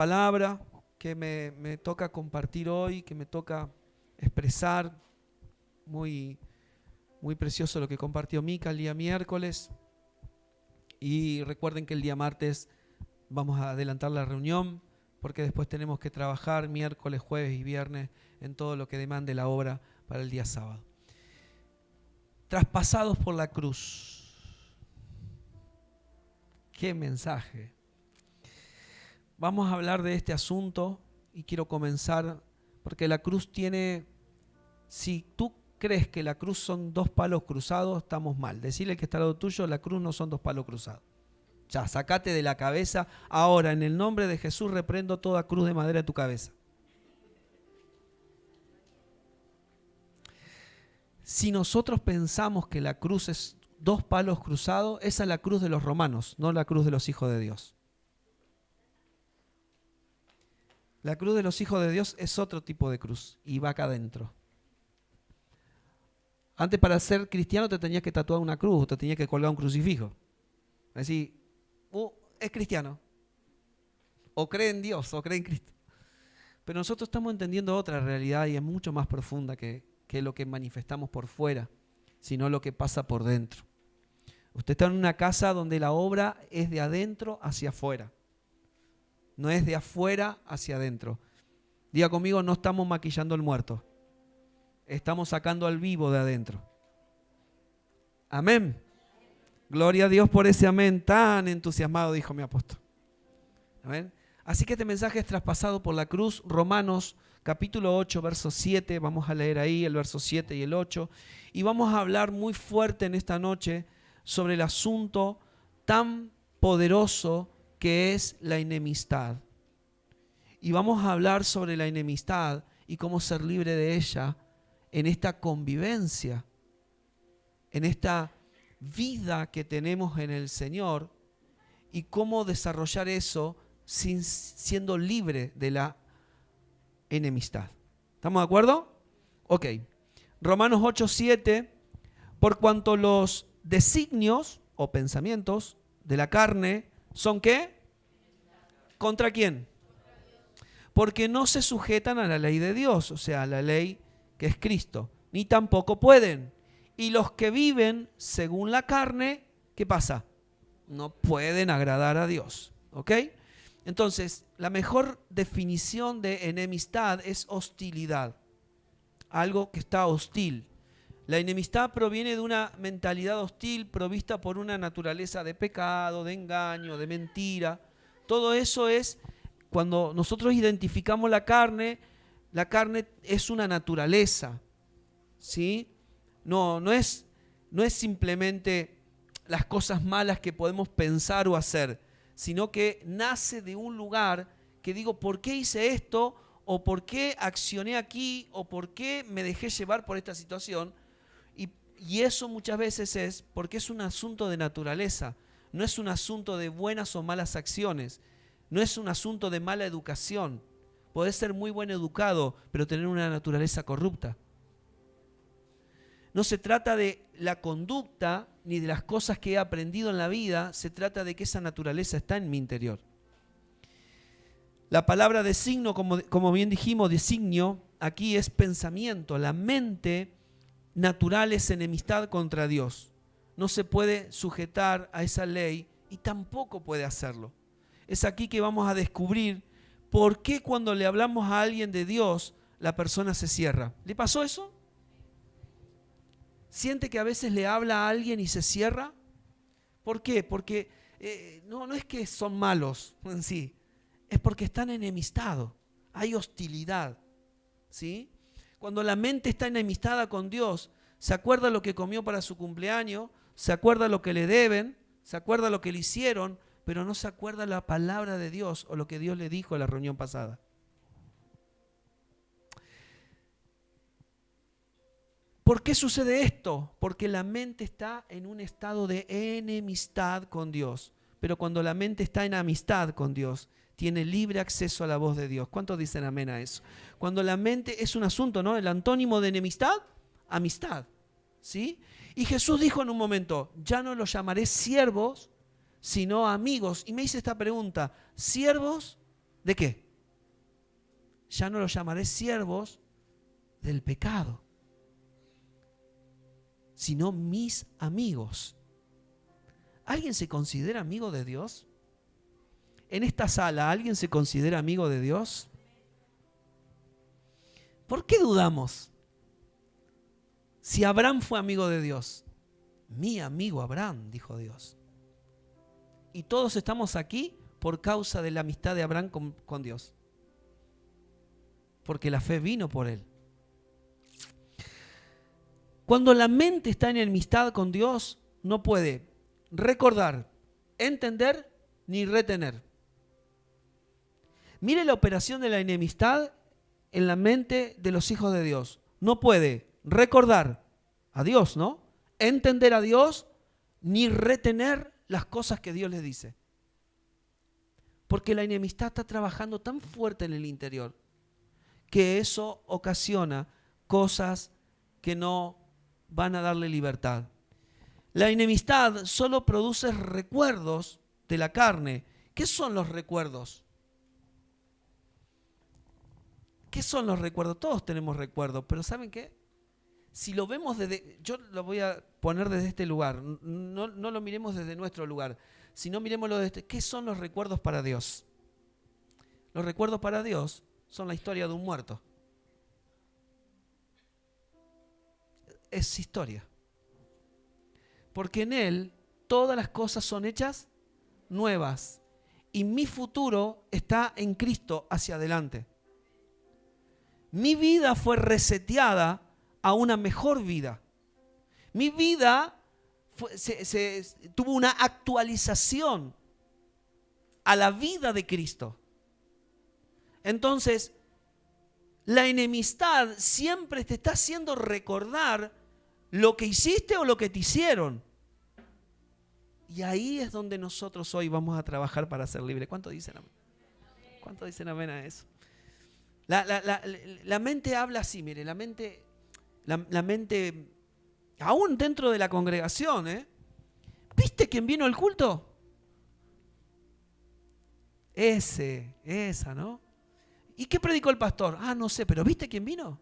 Palabra que me toca compartir hoy, que me toca expresar. Muy, muy precioso lo que compartió Mica el día miércoles. Y recuerden que el día martes vamos a adelantar la reunión, porque después tenemos que trabajar miércoles, jueves y viernes en todo lo que demande la obra para el día sábado. Traspasados por la cruz. ¡Qué mensaje! Vamos a hablar de este asunto y quiero comenzar porque la cruz tiene, si tú crees que la cruz son dos palos cruzados, estamos mal. Decirle que está al lado tuyo, la cruz no son dos palos cruzados. Ya, sacate de la cabeza. Ahora, en el nombre de Jesús, reprendo toda cruz de madera de tu cabeza. Si nosotros pensamos que la cruz es dos palos cruzados, esa es la cruz de los romanos, no la cruz de los hijos de Dios. La cruz de los hijos de Dios es otro tipo de cruz y va acá adentro. Antes, para ser cristiano te tenías que tatuar una cruz, te tenías que colgar un crucifijo. Es decir, es cristiano. O cree en Dios, o cree en Cristo. Pero nosotros estamos entendiendo otra realidad y es mucho más profunda que lo que manifestamos por fuera, sino lo que pasa por dentro. Usted está en una casa donde la obra es de adentro hacia afuera. No es de afuera hacia adentro. Diga conmigo, no estamos maquillando al muerto. Estamos sacando al vivo de adentro. Amén. Gloria a Dios por ese amén tan entusiasmado, dijo mi apóstol. Amén. Así que este mensaje es traspasado por la cruz. Romanos capítulo 8, verso 7. Vamos a leer ahí el verso 7 y el 8. Y vamos a hablar muy fuerte en esta noche sobre el asunto tan poderoso que es la enemistad. Y vamos a hablar sobre la enemistad y cómo ser libre de ella en esta convivencia, en esta vida que tenemos en el Señor y cómo desarrollar eso siendo libre de la enemistad. ¿Estamos de acuerdo? Ok. Romanos 8:7, por cuanto los designios o pensamientos de la carne son ¿qué? ¿Contra quién? Porque no se sujetan a la ley de Dios, o sea, a la ley que es Cristo, ni tampoco pueden. Y los que viven según la carne, ¿qué pasa? No pueden agradar a Dios, ¿ok? Entonces, la mejor definición de enemistad es hostilidad, algo que está hostil. La enemistad proviene de una mentalidad hostil provista por una naturaleza de pecado, de engaño, de mentira. Todo eso es, cuando nosotros identificamos la carne es una naturaleza, ¿sí? No es simplemente las cosas malas que podemos pensar o hacer, sino que nace de un lugar que digo, ¿por qué hice esto? ¿O por qué accioné aquí? ¿O por qué me dejé llevar por esta situación? Y eso muchas veces es porque es un asunto de naturaleza, no es un asunto de buenas o malas acciones, no es un asunto de mala educación. Podés ser muy buen educado, pero tener una naturaleza corrupta. No se trata de la conducta ni de las cosas que he aprendido en la vida, se trata de que esa naturaleza está en mi interior. La palabra designo, como bien dijimos, designio, aquí es pensamiento. La mente natural es enemistad contra Dios. No se puede sujetar a esa ley y tampoco puede hacerlo. Es aquí que vamos a descubrir por qué cuando le hablamos a alguien de Dios, la persona se cierra. ¿Le pasó eso? ¿Siente que a veces le habla a alguien y se cierra? ¿Por qué? Porque no es que son malos en sí, es porque están enemistados, hay hostilidad, ¿sí? Cuando la mente está enemistada con Dios, se acuerda lo que comió para su cumpleaños, se acuerda lo que le deben, se acuerda lo que le hicieron, pero no se acuerda la palabra de Dios o lo que Dios le dijo en la reunión pasada. ¿Por qué sucede esto? Porque la mente está en un estado de enemistad con Dios. Pero cuando la mente está en amistad con Dios, tiene libre acceso a la voz de Dios. ¿Cuántos dicen amén a eso? Cuando la mente es un asunto, ¿no? El antónimo de enemistad, amistad, ¿sí? Y Jesús dijo en un momento, ya no los llamaré siervos, sino amigos. Y me hice esta pregunta, ¿siervos ¿De qué? Ya no los llamaré siervos del pecado, sino mis amigos. ¿Alguien se considera amigo de Dios? En esta sala, ¿alguien se considera amigo de Dios? ¿Por qué dudamos? Si Abraham fue amigo de Dios, mi amigo Abraham, dijo Dios. Y todos estamos aquí por causa de la amistad de Abraham con Dios. Porque la fe vino por él. Cuando la mente está en enemistad con Dios, no puede recordar, entender ni retener. Mire la operación de la enemistad en la mente de los hijos de Dios. No puede recordar a Dios, ¿no? Entender a Dios ni retener las cosas que Dios les dice. Porque la enemistad está trabajando tan fuerte en el interior que eso ocasiona cosas que no van a darle libertad. La enemistad solo produce recuerdos de la carne. ¿Qué son los recuerdos? ¿Qué son los recuerdos? Todos tenemos recuerdos, pero ¿saben qué? Si lo vemos desde, yo lo voy a poner desde este lugar, no lo miremos desde nuestro lugar, sino miremoslo desde, ¿qué son los recuerdos para Dios? Los recuerdos para Dios son la historia de un muerto. Es historia. Porque en Él todas las cosas son hechas nuevas. Y mi futuro está en Cristo hacia adelante. Mi vida fue reseteada a una mejor vida. Mi vida tuvo una actualización a la vida de Cristo. Entonces, la enemistad siempre te está haciendo recordar lo que hiciste o lo que te hicieron. Y ahí es donde nosotros hoy vamos a trabajar para ser libres. ¿Cuánto dicen amén? ¿Cuánto dicen amén a eso? La mente habla así, mire, la mente, aún dentro de la congregación, ¿viste quién vino al culto? Esa, ¿no? ¿Y qué predicó el pastor? Ah, no sé, pero ¿viste quién vino?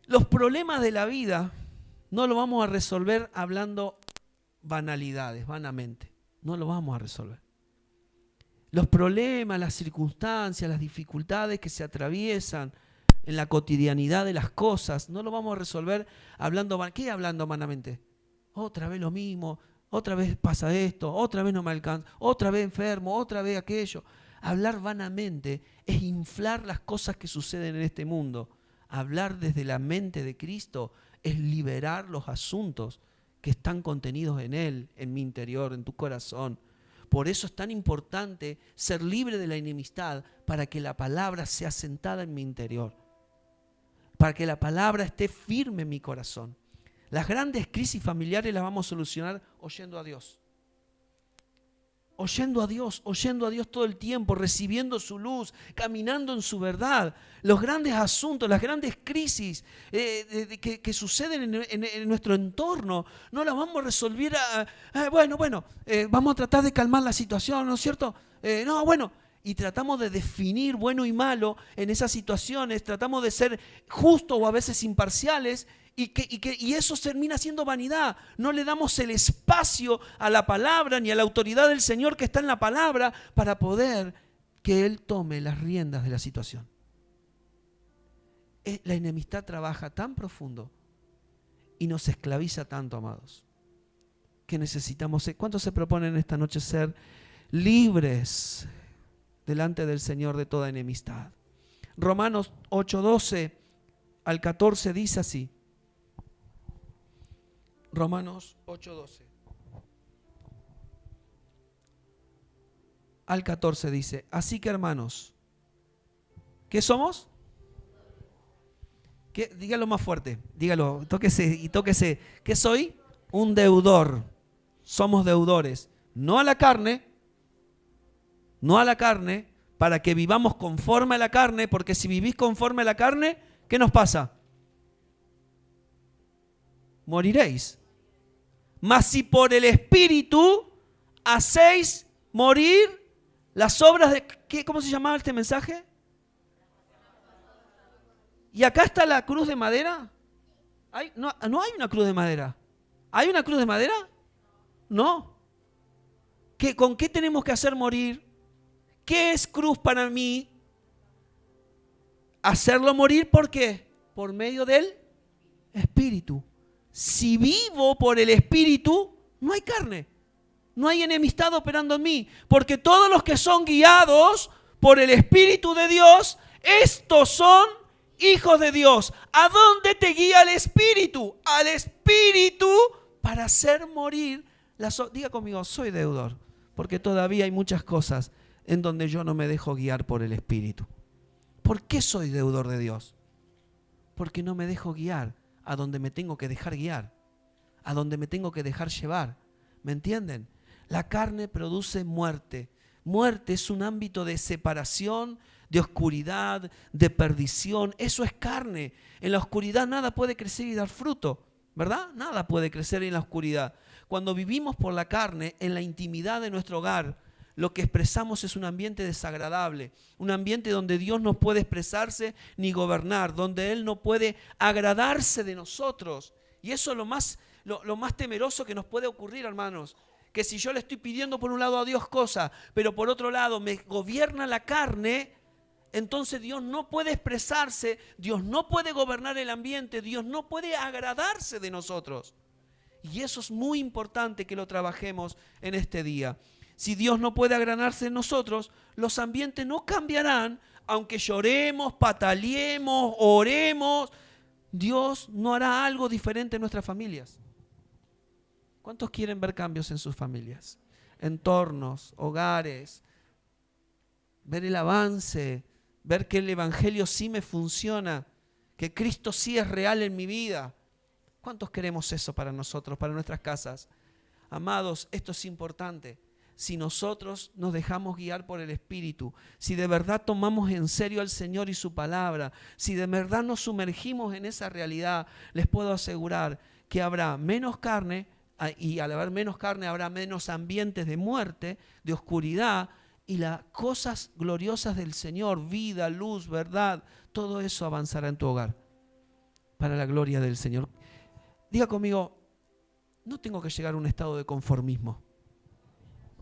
Los problemas de la vida no los vamos a resolver hablando banalidades, vanamente. No los vamos a resolver. Los problemas, las circunstancias, las dificultades que se atraviesan en la cotidianidad de las cosas, no lo vamos a resolver hablando, ¿qué hablando vanamente? Otra vez lo mismo, otra vez pasa esto, otra vez no me alcanza, otra vez enfermo, otra vez aquello. Hablar vanamente es inflar las cosas que suceden en este mundo. Hablar desde la mente de Cristo es liberar los asuntos que están contenidos en Él, en mi interior, en tu corazón. Por eso es tan importante ser libre de la enemistad para que la palabra sea sentada en mi interior. Para que la palabra esté firme en mi corazón. Las grandes crisis familiares las vamos a solucionar oyendo a Dios. Oyendo a Dios todo el tiempo, recibiendo su luz, caminando en su verdad. Los grandes asuntos, las grandes crisis que suceden en nuestro entorno, no las vamos a resolver vamos a tratar de calmar la situación, ¿no es cierto? Y tratamos de definir bueno y malo en esas situaciones, tratamos de ser justos o a veces imparciales, y eso termina siendo vanidad. No le damos el espacio a la palabra ni a la autoridad del Señor que está en la palabra para poder que Él tome las riendas de la situación. La enemistad trabaja tan profundo y nos esclaviza tanto, amados, que necesitamos ser. ¿Cuántos se proponen esta noche ser libres delante del Señor de toda enemistad? Romanos 8:12 al 14 dice así. Romanos 8:12 al 14 dice: así que, hermanos, ¿qué somos? Dígalo más fuerte, dígalo, tóquese. ¿Qué soy? Un deudor. Somos deudores, no a la carne, para que vivamos conforme a la carne, porque si vivís conforme a la carne, ¿qué nos pasa? Moriréis. Mas si por el Espíritu hacéis morir las obras de... ¿Cómo se llamaba este mensaje? ¿Y acá está la cruz de madera? No hay una cruz de madera. ¿Hay una cruz de madera? No. ¿Con qué tenemos que hacer morir? ¿Qué es cruz para mí? Hacerlo morir, ¿por qué? Por medio del Espíritu. Si vivo por el Espíritu, no hay carne. No hay enemistad operando en mí. Porque todos los que son guiados por el Espíritu de Dios, estos son hijos de Dios. ¿A dónde te guía el Espíritu? Al Espíritu para hacer morir diga conmigo, soy deudor. Porque todavía hay muchas cosas en donde yo no me dejo guiar por el Espíritu. ¿Por qué soy deudor de Dios? Porque no me dejo guiar a donde me tengo que dejar guiar, a donde me tengo que dejar llevar. ¿Me entienden? La carne produce muerte. Muerte es un ámbito de separación, de oscuridad, de perdición. Eso es carne. En la oscuridad nada puede crecer y dar fruto, ¿verdad? Nada puede crecer en la oscuridad. Cuando vivimos por la carne, en la intimidad de nuestro hogar, lo que expresamos es un ambiente desagradable, un ambiente donde Dios no puede expresarse ni gobernar, donde Él no puede agradarse de nosotros. Y eso es lo más temeroso que nos puede ocurrir, hermanos. Que si yo le estoy pidiendo por un lado a Dios cosas, pero por otro lado me gobierna la carne, entonces Dios no puede expresarse, Dios no puede gobernar el ambiente, Dios no puede agradarse de nosotros. Y eso es muy importante que lo trabajemos en este día. Si Dios no puede agradarse en nosotros, los ambientes no cambiarán, aunque lloremos, pataleemos, oremos. Dios no hará algo diferente en nuestras familias. ¿Cuántos quieren ver cambios en sus familias? Entornos, hogares, ver el avance, ver que el Evangelio sí me funciona, que Cristo sí es real en mi vida. ¿Cuántos queremos eso para nosotros, para nuestras casas? Amados, esto es importante. Si nosotros nos dejamos guiar por el Espíritu, si de verdad tomamos en serio al Señor y su palabra, si de verdad nos sumergimos en esa realidad, les puedo asegurar que habrá menos carne, y al haber menos carne habrá menos ambientes de muerte, de oscuridad, y las cosas gloriosas del Señor, vida, luz, verdad, todo eso avanzará en tu hogar para la gloria del Señor. Diga conmigo, no tengo que llegar a un estado de conformismo.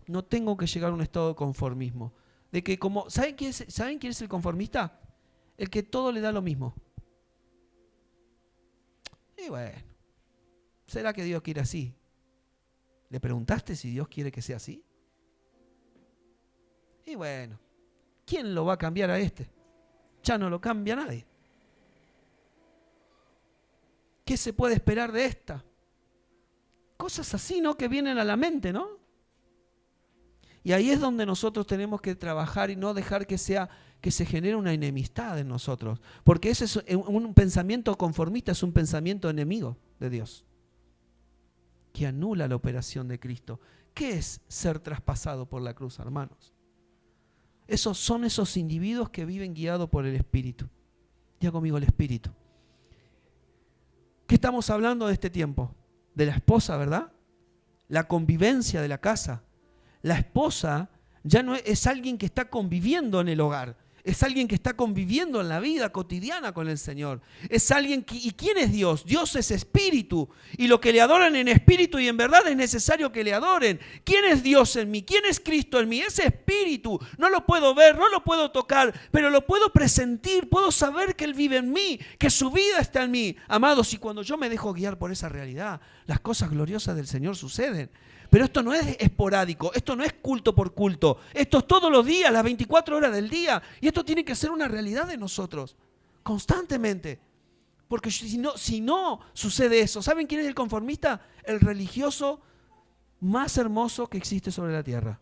No tengo que llegar a un estado de conformismo. De que ¿saben quién es el conformista? El que todo le da lo mismo. Y bueno, ¿será que Dios quiere así? ¿Le preguntaste si Dios quiere que sea así? Y bueno, ¿quién lo va a cambiar a este? Ya no lo cambia nadie. ¿Qué se puede esperar de esta? Cosas así, ¿no? Que vienen a la mente, ¿no? Y ahí es donde nosotros tenemos que trabajar y no dejar que se genere una enemistad en nosotros. Porque ese es un pensamiento conformista, es un pensamiento enemigo de Dios, que anula la operación de Cristo. ¿Qué es ser traspasado por la cruz, hermanos? Son esos individuos que viven guiados por el Espíritu. Ya conmigo el Espíritu. ¿Qué estamos hablando de este tiempo? De la esposa, ¿verdad? La convivencia de la casa. La esposa ya no es alguien que está conviviendo en el hogar, es alguien que está conviviendo en la vida cotidiana con el Señor. Es alguien ¿y quién es Dios? Dios es espíritu, y lo que le adoran en espíritu y en verdad es necesario que le adoren. ¿Quién es Dios en mí? ¿Quién es Cristo en mí? Es espíritu. No lo puedo ver, no lo puedo tocar, pero lo puedo presentir, puedo saber que Él vive en mí, que su vida está en mí. Amados, y cuando yo me dejo guiar por esa realidad, las cosas gloriosas del Señor suceden. Pero esto no es esporádico, esto no es culto por culto, esto es todos los días, las 24 horas del día, y esto tiene que ser una realidad de nosotros, constantemente. Porque si no sucede eso, ¿saben quién es el conformista? El religioso más hermoso que existe sobre la tierra.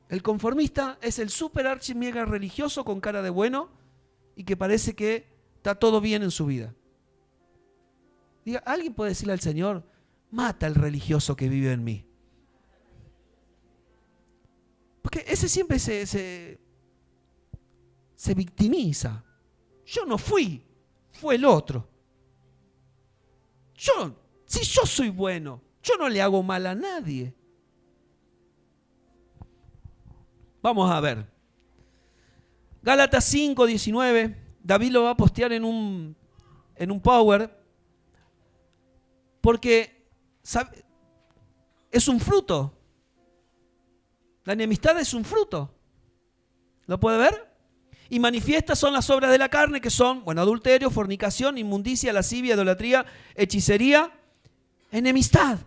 El conformista es el super archi mega religioso con cara de bueno y que parece que está todo bien en su vida. Diga, ¿alguien puede decirle al Señor: mata al religioso que vive en mí? Porque ese siempre se victimiza. Yo no fue el otro. Si yo soy bueno, Yo no le hago mal a nadie. Vamos a ver. Gálatas 5, 19. David lo va a postear en un power. Porque ¿sabe? Es un fruto. La enemistad es un fruto. ¿Lo puede ver? Y manifiestas son las obras de la carne, que son, adulterio, fornicación, inmundicia, lascivia, idolatría, hechicería, enemistad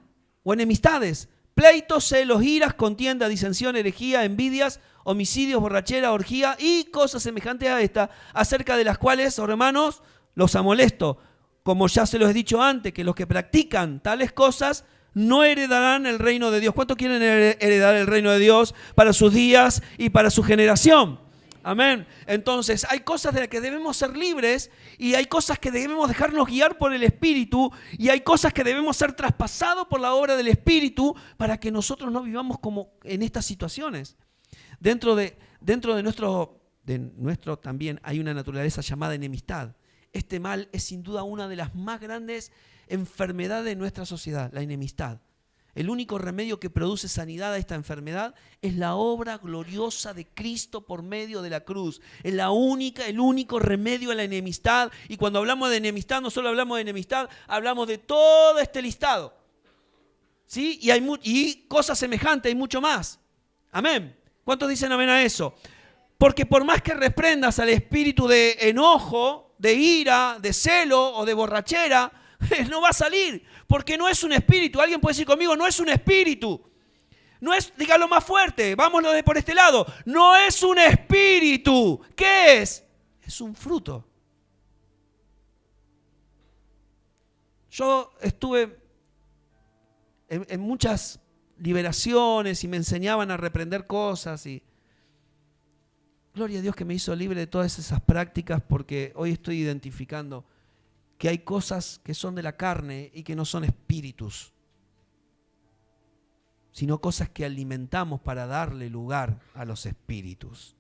o enemistades, pleitos, celos, iras, contienda, disensión, herejía, envidias, homicidios, borrachera, orgía y cosas semejantes a esta, acerca de las cuales, hermanos, los amolesto. Como ya se los he dicho antes, que los que practican tales cosas no heredarán el reino de Dios. ¿Cuántos quieren heredar el reino de Dios para sus días y para su generación? Amén. Entonces, hay cosas de las que debemos ser libres y hay cosas que debemos dejarnos guiar por el Espíritu y hay cosas que debemos ser traspasados por la obra del Espíritu para que nosotros no vivamos como en estas situaciones. Dentro de nuestro también hay una naturaleza llamada enemistad. Este mal es sin duda una de las más grandes enfermedades de nuestra sociedad, la enemistad. El único remedio que produce sanidad a esta enfermedad es la obra gloriosa de Cristo por medio de la cruz. Es el único remedio a la enemistad. Y cuando hablamos de enemistad, no solo hablamos de enemistad, hablamos de todo este listado. ¿Sí? Y cosas semejantes, hay mucho más. Amén. ¿Cuántos dicen amén a eso? Porque por más que reprendas al espíritu de enojo, de ira, de celo o de borrachera, no va a salir, porque no es un espíritu. Alguien puede decir conmigo, no es un espíritu. No es, dígalo más fuerte, vámonos por este lado. No es un espíritu. ¿Qué es? Es un fruto. Yo estuve en muchas liberaciones y me enseñaban a reprender cosas y gloria a Dios que me hizo libre de todas esas prácticas, porque hoy estoy identificando que hay cosas que son de la carne y que no son espíritus, sino cosas que alimentamos para darle lugar a los espíritus.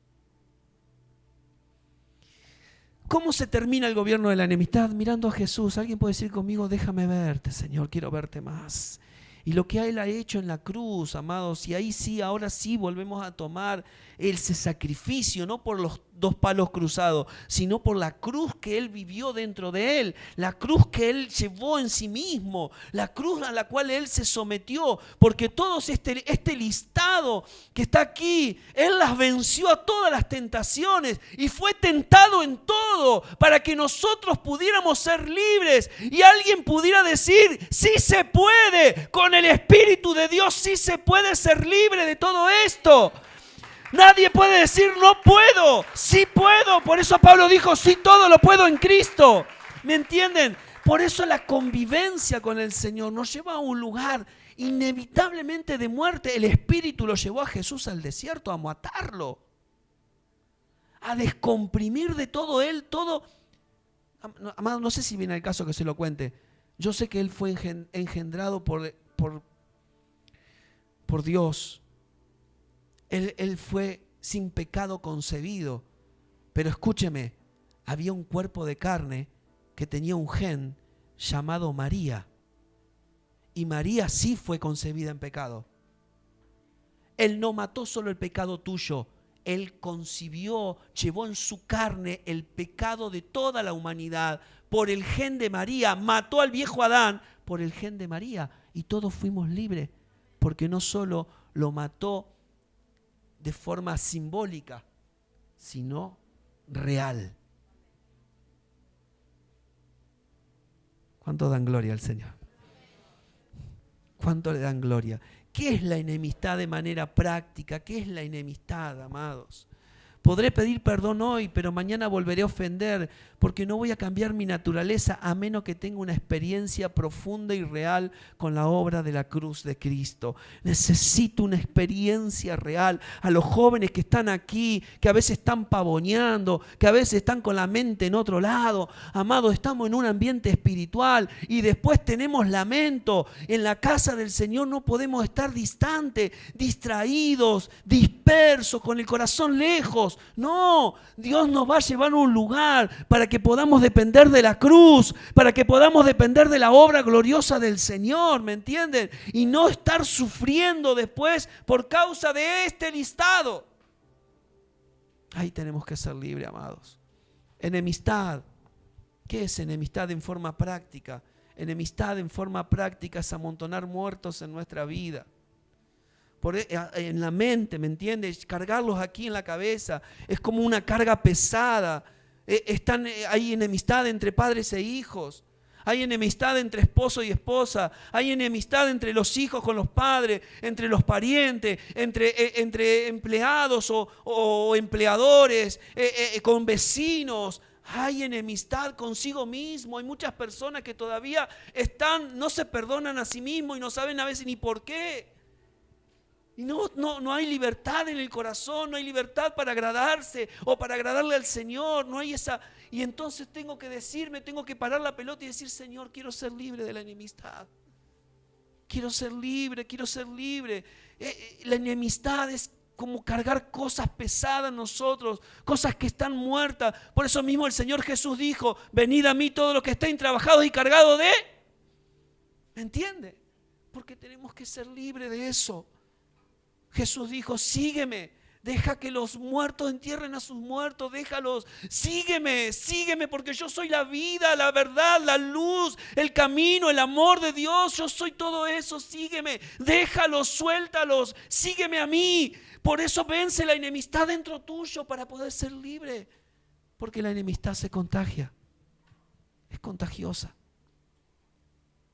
¿Cómo se termina el gobierno de la enemistad? Mirando a Jesús. Alguien puede decir conmigo, déjame verte, Señor, quiero verte más. Y lo que Él ha hecho en la cruz, amados, y ahí sí, ahora sí volvemos a tomar ese sacrificio, no por los dos palos cruzados, sino por la cruz que Él vivió dentro de Él, la cruz que Él llevó en sí mismo, la cruz a la cual Él se sometió, porque todos este listado que está aquí, Él las venció a todas las tentaciones y fue tentado en todo para que nosotros pudiéramos ser libres y alguien pudiera decir, sí se puede, con el Espíritu de Dios sí se puede ser libre de todo esto. Nadie puede decir no puedo, sí puedo. Por eso Pablo dijo, sí todo lo puedo en Cristo. ¿Me entienden? Por eso la convivencia con el Señor nos lleva a un lugar inevitablemente de muerte. El Espíritu lo llevó a Jesús al desierto a matarlo, a descomprimir de todo Él, todo. Amado, no sé si viene el caso que se lo cuente. Yo sé que Él fue engendrado por Dios. Él fue sin pecado concebido, pero escúcheme, había un cuerpo de carne que tenía un gen llamado María, y María sí fue concebida en pecado. Él no mató solo el pecado tuyo, Él concibió, llevó en su carne el pecado de toda la humanidad. Por el gen de María, mató al viejo Adán por el gen de María, y todos fuimos libres, porque no solo lo mató de forma simbólica, sino real. ¿Cuánto dan gloria al Señor? ¿Cuánto le dan gloria? ¿Qué es la enemistad de manera práctica? ¿Qué es la enemistad, amados? Podré pedir perdón hoy, pero mañana volveré a ofender, porque no voy a cambiar mi naturaleza a menos que tenga una experiencia profunda y real con la obra de la cruz de Cristo. Necesito una experiencia real. A los jóvenes que están aquí, que a veces están pavoneando, que a veces están con la mente en otro lado. Amados, estamos en un ambiente espiritual y después tenemos lamento. En la casa del Señor no podemos estar distantes, distraídos, dispersos, con el corazón lejos. Dios. No, Dios nos va a llevar a un lugar para que podamos depender de la cruz, para que podamos depender de la obra gloriosa del Señor, ¿me entienden? Y no estar sufriendo después por causa de este listado. Ahí tenemos que ser libres, amados. Enemistad. ¿Qué es enemistad en forma práctica? Enemistad en forma práctica es amontonar muertos en nuestra vida. En la mente, ¿me entiendes? Cargarlos aquí en la cabeza es como una carga pesada. Hay enemistad entre padres e hijos. Hay enemistad entre esposo y esposa. Hay enemistad entre los hijos con los padres, entre los parientes, entre empleados o empleadores, con vecinos. Hay enemistad consigo mismo. Hay muchas personas que todavía no se perdonan a sí mismos y no saben a veces ni por qué. Y no hay libertad en el corazón, no hay libertad para agradarse o para agradarle al Señor. No hay esa. Y entonces tengo que parar la pelota y decir: Señor, quiero ser libre de la enemistad. Quiero ser libre, quiero ser libre. La enemistad es como cargar cosas pesadas en nosotros, cosas que están muertas. Por eso mismo el Señor Jesús dijo: venid a mí todos los que estén trabajados y cargados de... ¿Me entiende? Porque tenemos que ser libres de eso. Jesús dijo: sígueme, deja que los muertos entierren a sus muertos, déjalos, sígueme, porque yo soy la vida, la verdad, la luz, el camino, el amor de Dios, yo soy todo eso, sígueme, déjalos, suéltalos, sígueme a mí. Por eso vence la enemistad dentro tuyo para poder ser libre, porque la enemistad se contagia, es contagiosa.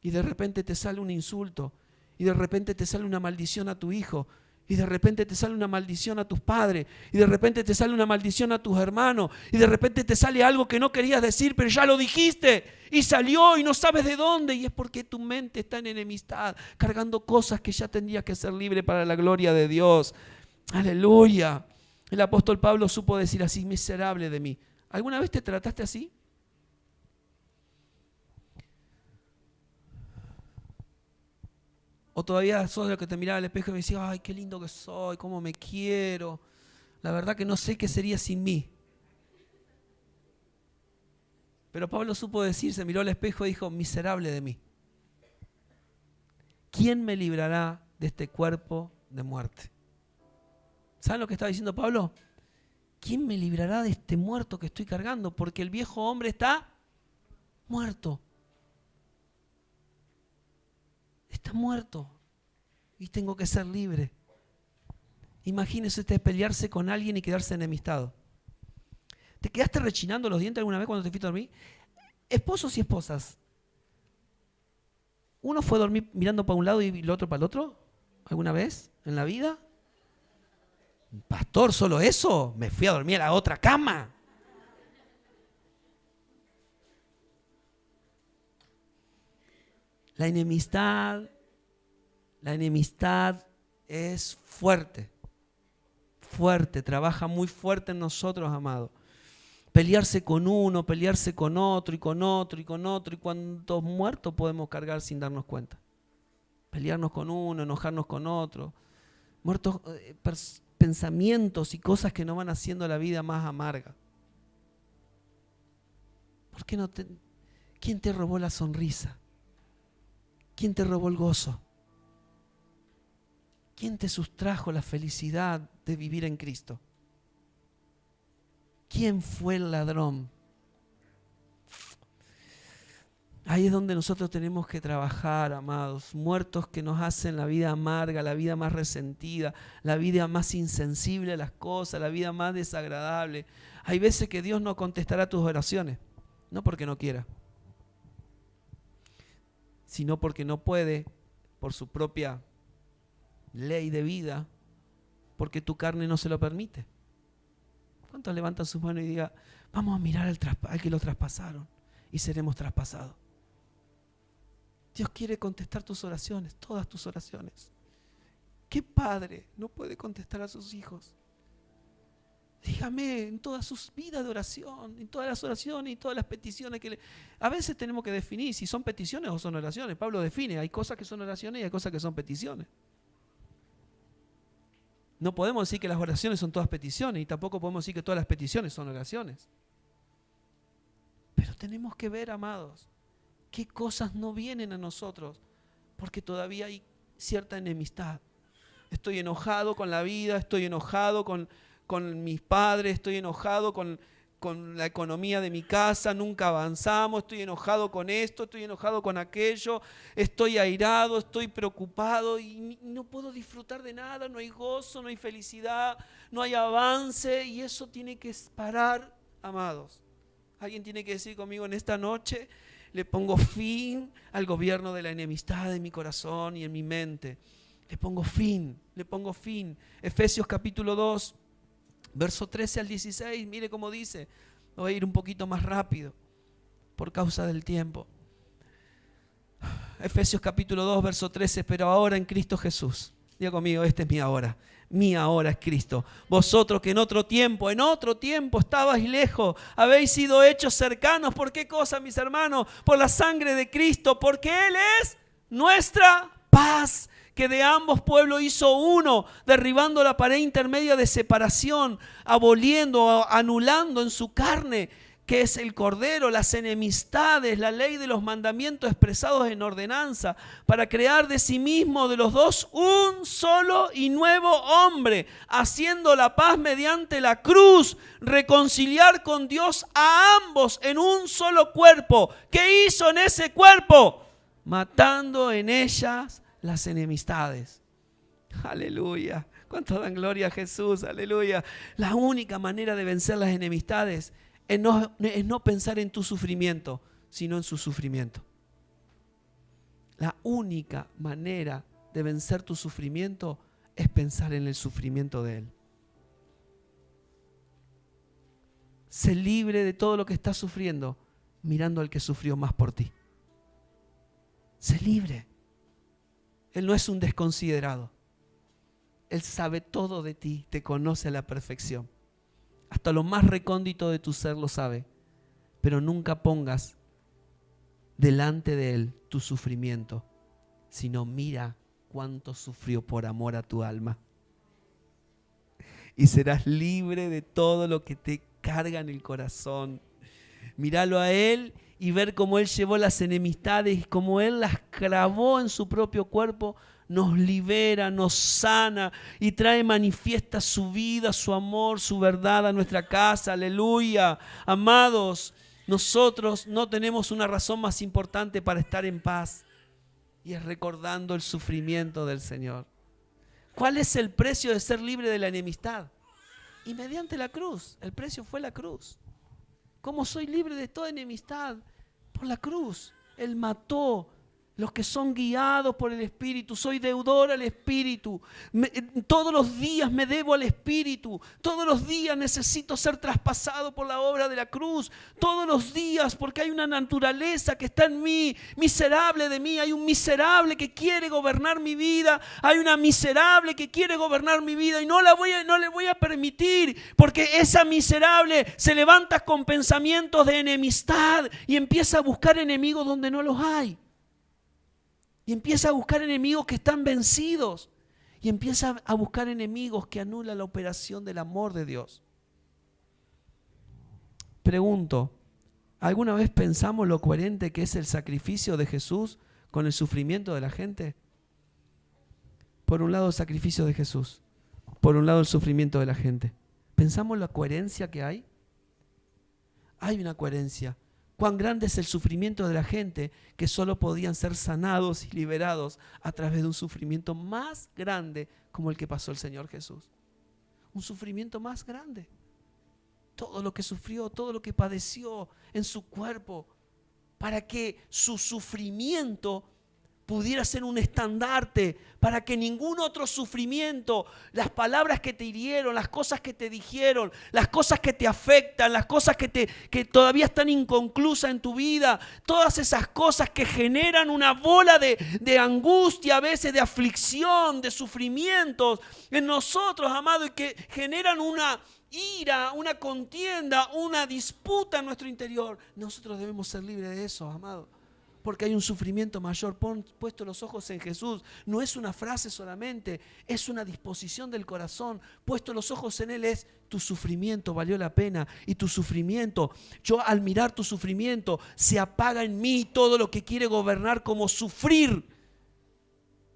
Y de repente te sale un insulto, y de repente te sale una maldición a tu hijo, y de repente te sale una maldición a tus padres, y de repente te sale una maldición a tus hermanos, y de repente te sale algo que no querías decir, pero ya lo dijiste, y salió y no sabes de dónde, y es porque tu mente está en enemistad, cargando cosas que ya tendrías que ser libre para la gloria de Dios. Aleluya. El apóstol Pablo supo decir así: miserable de mí. ¿Alguna vez te trataste así? O todavía sos de lo que te miraba al espejo y me decía: ay, qué lindo que soy, cómo me quiero. La verdad que no sé qué sería sin mí. Pero Pablo supo decir, se miró al espejo y dijo: miserable de mí. ¿Quién me librará de este cuerpo de muerte? ¿Saben lo que estaba diciendo Pablo? ¿Quién me librará de este muerto que estoy cargando? Porque el viejo hombre está muerto. Está muerto y tengo que ser libre. Imagínese usted pelearse con alguien y quedarse enemistado. ¿Te quedaste rechinando los dientes alguna vez cuando te fuiste a dormir? Esposos y esposas. ¿Uno fue a dormir mirando para un lado y el otro para el otro? ¿Alguna vez en la vida? Pastor, ¿solo eso? Me fui a dormir a la otra cama. La enemistad es fuerte, trabaja muy fuerte en nosotros, amados. Pelearse con uno, pelearse con otro y con otro y con otro, y cuántos muertos podemos cargar sin darnos cuenta. Pelearnos con uno, enojarnos con otro, muertos, pensamientos y cosas que nos van haciendo la vida más amarga. ¿Por qué no ¿Quién te robó la sonrisa? ¿Quién te robó el gozo? ¿Quién te sustrajo la felicidad de vivir en Cristo? ¿Quién fue el ladrón? Ahí es donde nosotros tenemos que trabajar, amados. Muertos que nos hacen la vida amarga, la vida más resentida, la vida más insensible a las cosas, la vida más desagradable. Hay veces que Dios no contestará tus oraciones, no porque no quiera, sino porque no puede, por su propia ley de vida, porque tu carne no se lo permite. ¿Cuántos levantan sus manos y digan: vamos a mirar al que lo traspasaron y seremos traspasados? Dios quiere contestar tus oraciones, todas tus oraciones. ¿Qué padre no puede contestar a sus hijos? Dígame, en todas sus vidas de oración, en todas las oraciones y todas las peticiones que a veces tenemos que definir si son peticiones o son oraciones. Pablo define, hay cosas que son oraciones y hay cosas que son peticiones. No podemos decir que las oraciones son todas peticiones y tampoco podemos decir que todas las peticiones son oraciones. Pero tenemos que ver, amados, qué cosas no vienen a nosotros porque todavía hay cierta enemistad. Estoy enojado con la vida, estoy enojado con mis padres, estoy enojado con la economía de mi casa, nunca avanzamos, estoy enojado con esto, estoy enojado con aquello, estoy airado, estoy preocupado y no puedo disfrutar de nada, no hay gozo, no hay felicidad, no hay avance y eso tiene que parar, amados. Alguien tiene que decir conmigo en esta noche, le pongo fin al gobierno de la enemistad en mi corazón y en mi mente. Le pongo fin. Efesios capítulo 2, verso 13 al 16, mire cómo dice. Voy a ir un poquito más rápido por causa del tiempo. Efesios capítulo 2, verso 13, pero ahora en Cristo Jesús. Diga conmigo, este es mi ahora. Mi ahora es Cristo. Vosotros que en otro tiempo estabais lejos, habéis sido hechos cercanos. ¿Por qué cosa, mis hermanos? Por la sangre de Cristo, porque Él es nuestra paz, que de ambos pueblos hizo uno, derribando la pared intermedia de separación, aboliendo, anulando en su carne, que es el Cordero, las enemistades, la ley de los mandamientos expresados en ordenanza, para crear de sí mismo de los dos un solo y nuevo hombre, haciendo la paz mediante la cruz, reconciliar con Dios a ambos en un solo cuerpo. ¿Qué hizo en ese cuerpo? Matando en ellas las enemistades. Aleluya. ¿Cuánto dan gloria a Jesús? Aleluya. La única manera de vencer las enemistades es no pensar en tu sufrimiento, sino en su sufrimiento. La única manera de vencer tu sufrimiento es pensar en el sufrimiento de Él. Sé libre de todo lo que estás sufriendo, mirando al que sufrió más por ti. Sé libre. Él no es un desconsiderado. Él sabe todo de ti, te conoce a la perfección. Hasta lo más recóndito de tu ser lo sabe. Pero nunca pongas delante de Él tu sufrimiento, sino mira cuánto sufrió por amor a tu alma. Y serás libre de todo lo que te carga en el corazón. Míralo a Él y ver cómo Él llevó las enemistades, cómo Él las clavó en su propio cuerpo, nos libera, nos sana y trae manifiesta su vida, su amor, su verdad a nuestra casa. Aleluya. Amados, nosotros no tenemos una razón más importante para estar en paz y es recordando el sufrimiento del Señor. ¿Cuál es el precio de ser libre de la enemistad? Y mediante la cruz, el precio fue la cruz. ¿Cómo soy libre de toda enemistad? Por la cruz. Él mató los que son guiados por el Espíritu. Soy deudor al Espíritu. Todos los días me debo al Espíritu. Todos los días necesito ser traspasado por la obra de la cruz. Todos los días, porque hay una naturaleza que está en mí, miserable de mí. Hay un miserable que quiere gobernar mi vida. Hay una miserable que quiere gobernar mi vida y no le voy a permitir, porque esa miserable se levanta con pensamientos de enemistad y empieza a buscar enemigos donde no los hay. Y empieza a buscar enemigos que están vencidos. Y empieza a buscar enemigos que anulan la operación del amor de Dios. Pregunto, ¿alguna vez pensamos lo coherente que es el sacrificio de Jesús con el sufrimiento de la gente? Por un lado el sacrificio de Jesús, por un lado el sufrimiento de la gente. ¿Pensamos la coherencia que hay? Hay una coherencia. Cuán grande es el sufrimiento de la gente que solo podían ser sanados y liberados a través de un sufrimiento más grande como el que pasó el Señor Jesús. Un sufrimiento más grande. Todo lo que sufrió, todo lo que padeció en su cuerpo, para que su sufrimiento pudiera ser un estandarte, para que ningún otro sufrimiento, las palabras que te hirieron, las cosas que te dijeron, las cosas que te afectan, las cosas que todavía están inconclusas en tu vida, todas esas cosas que generan una bola de angustia, a veces de aflicción, de sufrimientos en nosotros, amados, y que generan una ira, una contienda, una disputa en nuestro interior. Nosotros debemos ser libres de eso, amados. Porque hay un sufrimiento mayor. Puesto los ojos en Jesús. No es una frase solamente, es una disposición del corazón. Puesto los ojos en Él es: tu sufrimiento valió la pena. Y tu sufrimiento, yo al mirar tu sufrimiento, se apaga en mí todo lo que quiere gobernar como sufrir.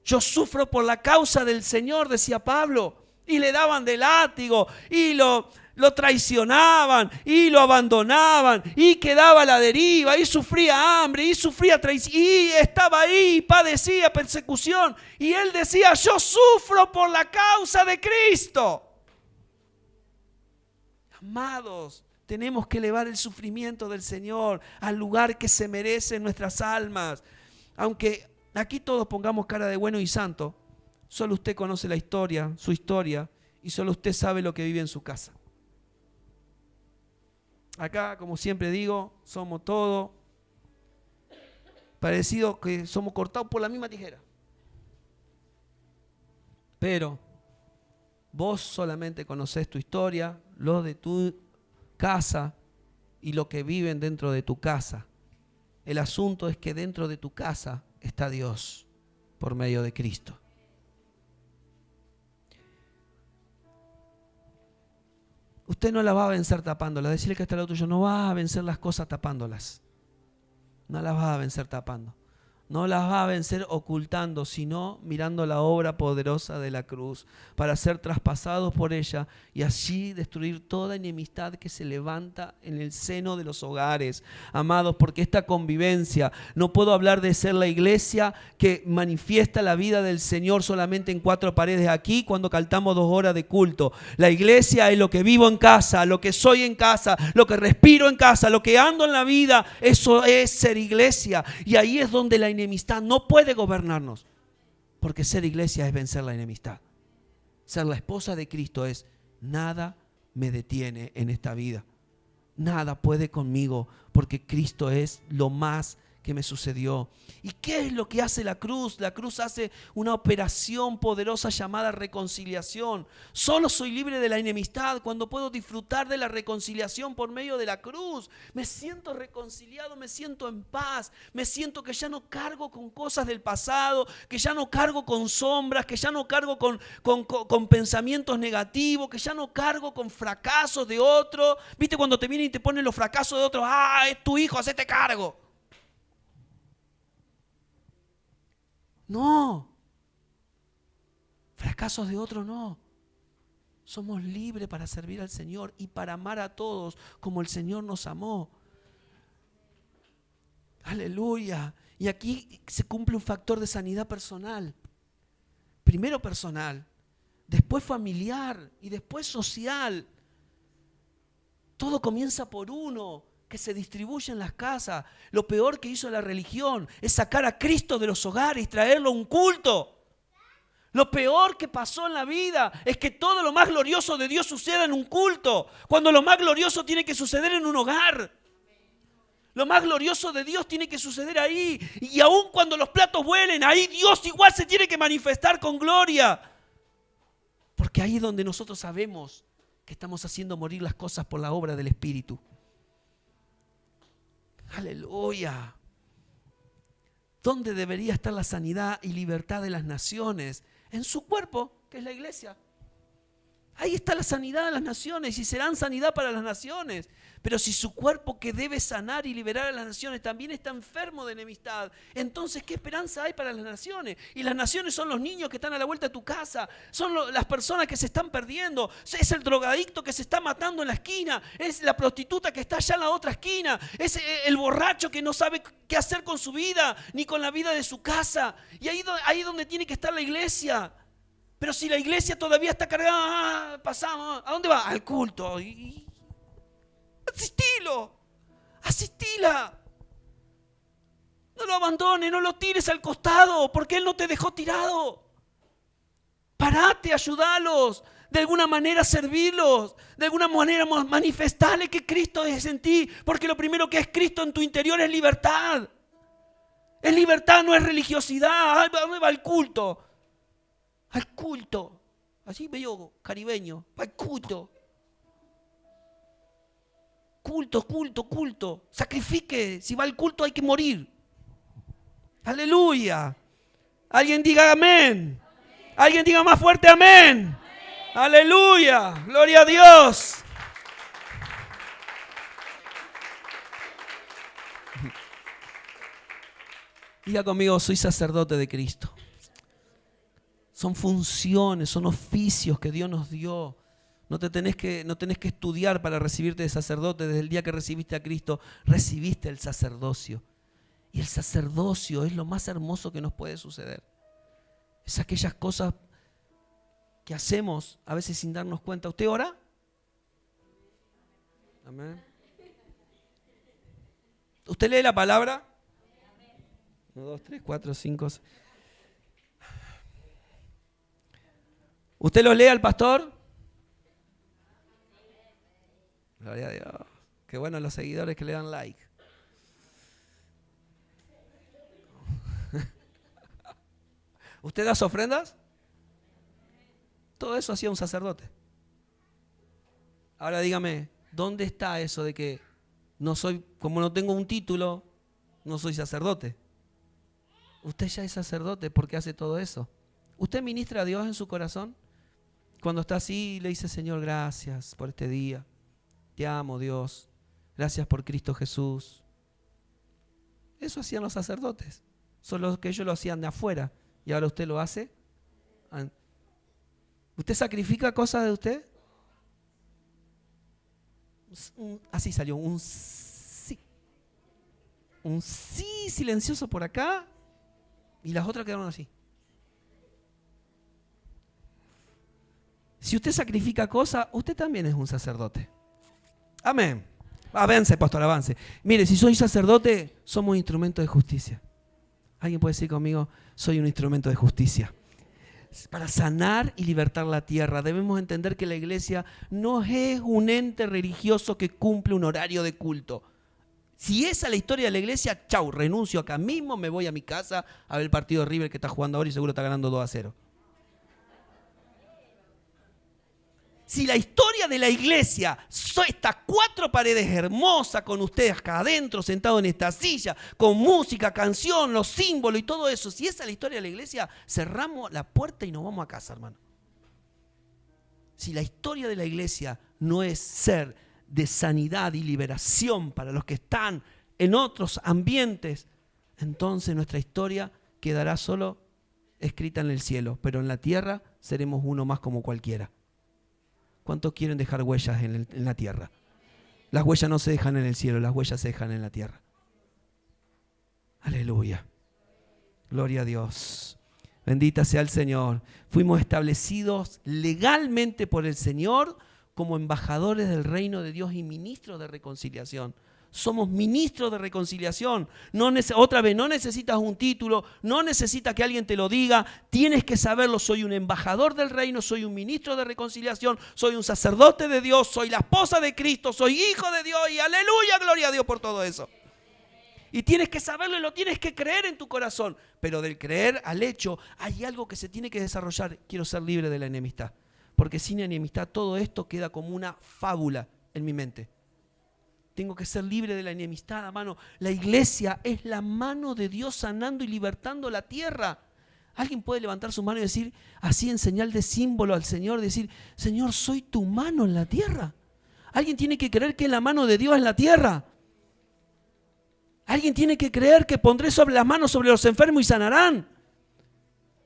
Yo sufro por la causa del Señor, decía Pablo. Y le daban de látigo y lo traicionaban y lo abandonaban y quedaba a la deriva y sufría hambre y sufría traición y estaba ahí y padecía persecución. Y él decía: yo sufro por la causa de Cristo. Amados, tenemos que elevar el sufrimiento del Señor al lugar que se merece en nuestras almas. Aunque aquí todos pongamos cara de bueno y santo, solo usted conoce la historia, su historia, y solo usted sabe lo que vive en su casa. Acá, como siempre digo, somos todos parecidos, que somos cortados por la misma tijera. Pero vos solamente conocés tu historia, lo de tu casa y lo que viven dentro de tu casa. El asunto es que dentro de tu casa está Dios por medio de Cristo. Usted no la va a vencer tapándolas. Decirle que está al lado tuyo: no vas a vencer las cosas tapándolas. No las vas a vencer tapando. No las va a vencer ocultando, sino mirando la obra poderosa de la cruz para ser traspasados por ella y así destruir toda enemistad que se levanta en el seno de los hogares. Amados, porque esta convivencia, no puedo hablar de ser la iglesia que manifiesta la vida del Señor solamente en 4 paredes aquí cuando cantamos 2 horas de culto. La iglesia es lo que vivo en casa, lo que soy en casa, lo que respiro en casa, lo que ando en la vida. Eso es ser iglesia. Y ahí es donde la enemistad no puede gobernarnos, porque ser iglesia es vencer la enemistad. Ser la esposa de Cristo es: nada me detiene en esta vida, nada puede conmigo, porque Cristo es lo más que me sucedió. ¿Y qué es lo que hace la cruz? La cruz hace una operación poderosa llamada reconciliación. Solo soy libre de la enemistad cuando puedo disfrutar de la reconciliación por medio de la cruz. Me siento reconciliado, me siento en paz, me siento que ya no cargo con cosas del pasado, que ya no cargo con sombras, que ya no cargo con pensamientos negativos, que ya no cargo con fracasos de otro. ¿Viste cuando te vienen y te ponen los fracasos de otros? Ah, es tu hijo, hacete cargo. No, fracasos de otro no. Somos libres para servir al Señor y para amar a todos como el Señor nos amó. Aleluya. Y aquí se cumple un factor de sanidad personal. Primero personal, después familiar y después social. Todo comienza por uno, que se distribuye en las casas. Lo peor que hizo la religión es sacar a Cristo de los hogares y traerlo a un culto. Lo peor que pasó en la vida es que todo lo más glorioso de Dios suceda en un culto, cuando lo más glorioso tiene que suceder en un hogar. Lo más glorioso de Dios tiene que suceder ahí. Y aun cuando los platos vuelen, ahí Dios igual se tiene que manifestar con gloria. Porque ahí es donde nosotros sabemos que estamos haciendo morir las cosas por la obra del Espíritu. Aleluya. ¿Dónde debería estar la sanidad y libertad de las naciones? En su cuerpo, que es la iglesia. Ahí está la sanidad de las naciones y serán sanidad para las naciones. Pero si su cuerpo, que debe sanar y liberar a las naciones, también está enfermo de enemistad, entonces ¿qué esperanza hay para las naciones? Y las naciones son los niños que están a la vuelta de tu casa, son las personas que se están perdiendo, es el drogadicto que se está matando en la esquina, es la prostituta que está allá en la otra esquina, es el borracho que no sabe qué hacer con su vida, ni con la vida de su casa. Y ahí es donde tiene que estar la iglesia. Pero si la iglesia todavía está cargada, pasamos, ¿a dónde va? Al culto. Asistila. No lo abandones, no lo tires al costado, porque Él no te dejó tirado. Parate, ayúdalos, de alguna manera servirlos, de alguna manera manifestarle que Cristo es en ti, porque lo primero que es Cristo en tu interior es libertad. Es libertad, no es religiosidad. ¿A dónde va el culto? Al culto, así medio caribeño, al culto. Culto. Sacrifique, si va al culto hay que morir. Aleluya. Alguien diga amén. Alguien diga más fuerte amén. Aleluya. Gloria a Dios. Diga conmigo, soy sacerdote de Cristo. Son funciones, son oficios que Dios nos dio. No tenés que estudiar para recibirte de sacerdote. Desde el día que recibiste a Cristo, recibiste el sacerdocio. Y el sacerdocio es lo más hermoso que nos puede suceder. Es aquellas cosas que hacemos a veces sin darnos cuenta. ¿Usted ora? Amén. ¿Usted lee la palabra? 1, 2, 3, 4, 5. ¿Usted lo lee al pastor? Gloria a Dios. Qué bueno los seguidores que le dan like. ¿Usted da ofrendas? Todo eso hacía un sacerdote. Ahora dígame, ¿dónde está eso de que no soy, como no tengo un título, no soy sacerdote? Usted ya es sacerdote porque hace todo eso. ¿Usted ministra a Dios en su corazón? Cuando está así le dice, Señor, gracias por este día. Te amo, Dios. Gracias por Cristo Jesús. Eso hacían los sacerdotes. Solo que ellos lo hacían de afuera. Y ahora usted lo hace. ¿Usted sacrifica cosas de usted? Así salió, un sí. Un sí silencioso por acá. Y las otras quedaron así. Si usted sacrifica cosas, usted también es un sacerdote. Amén. Avance, pastor, avance. Mire, si soy sacerdote, somos instrumentos de justicia. ¿Alguien puede decir conmigo? Soy un instrumento de justicia. Para sanar y libertar la tierra. Debemos entender que la iglesia no es un ente religioso que cumple un horario de culto. Si esa es la historia de la iglesia, chau, renuncio acá mismo, me voy a mi casa a ver el partido de River que está jugando ahora y seguro está ganando 2-0. Si la historia de la iglesia son estas 4 paredes hermosas con ustedes acá adentro, sentados en esta silla, con música, canción, los símbolos y todo eso, si esa es la historia de la iglesia, cerramos la puerta y nos vamos a casa, hermano. Si la historia de la iglesia no es ser de sanidad y liberación para los que están en otros ambientes, entonces nuestra historia quedará solo escrita en el cielo, pero en la tierra seremos uno más como cualquiera. ¿Cuántos quieren dejar huellas en la tierra? Las huellas no se dejan en el cielo, las huellas se dejan en la tierra. Aleluya. Gloria a Dios. Bendita sea el Señor. Fuimos establecidos legalmente por el Señor como embajadores del reino de Dios y ministros de reconciliación. Somos ministros de reconciliación. Otra vez, no necesitas un título, no necesitas que alguien te lo diga, tienes que saberlo. Soy un embajador del reino, soy un ministro de reconciliación, soy un sacerdote de Dios, soy la esposa de Cristo, soy hijo de Dios y aleluya, gloria a Dios por todo eso. Y tienes que saberlo y lo tienes que creer en tu corazón. Pero del creer al hecho hay algo que se tiene que desarrollar. Quiero ser libre de la enemistad. Porque sin enemistad todo esto queda como una fábula en mi mente. Tengo que ser libre de la enemistad, hermano. La iglesia es la mano de Dios sanando y libertando la tierra. Alguien puede levantar su mano y decir, así en señal de símbolo al Señor, decir, Señor, soy tu mano en la tierra. Alguien tiene que creer que es la mano de Dios en la tierra. Alguien tiene que creer que pondré sobre las manos sobre los enfermos y sanarán.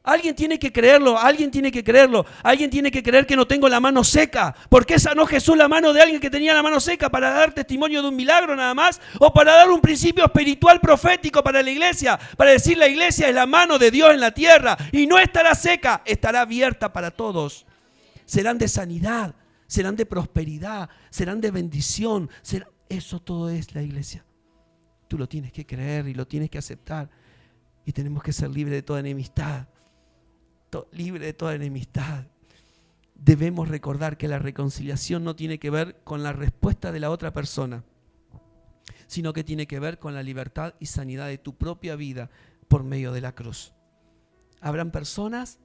Alguien tiene que creerlo, alguien tiene que creerlo. Alguien tiene que creer que no tengo la mano seca. ¿Por qué sanó Jesús la mano de alguien que tenía la mano seca? ¿Para dar testimonio de un milagro nada más? ¿O para dar un principio espiritual profético para la iglesia? Para decir la iglesia es la mano de Dios en la tierra y no estará seca, estará abierta para todos. Serán de sanidad, serán de prosperidad, serán de bendición. Eso todo es la iglesia. Tú lo tienes que creer y lo tienes que aceptar. Y tenemos que ser libres de toda enemistad. Libre de toda enemistad. Debemos recordar que la reconciliación no tiene que ver con la respuesta de la otra persona, sino que tiene que ver con la libertad y sanidad de tu propia vida por medio de la cruz. Habrán personas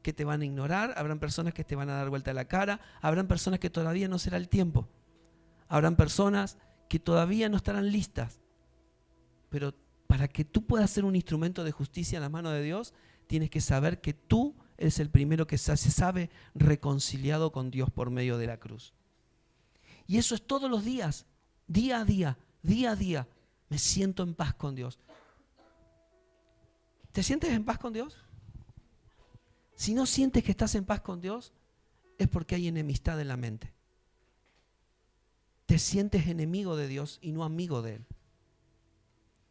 que te van a ignorar, habrán personas que te van a dar vuelta la cara, habrán personas que todavía no será el tiempo, habrán personas que todavía no estarán listas, pero Para que tú puedas ser un instrumento de justicia en las manos de Dios, tienes que saber que tú eres el primero que se sabe reconciliado con Dios por medio de la cruz. Y eso es todos los días, día a día, día a día. Me siento en paz con Dios. ¿Te sientes en paz con Dios? Si no sientes que estás en paz con Dios, es porque hay enemistad en la mente. Te sientes enemigo de Dios y no amigo de Él.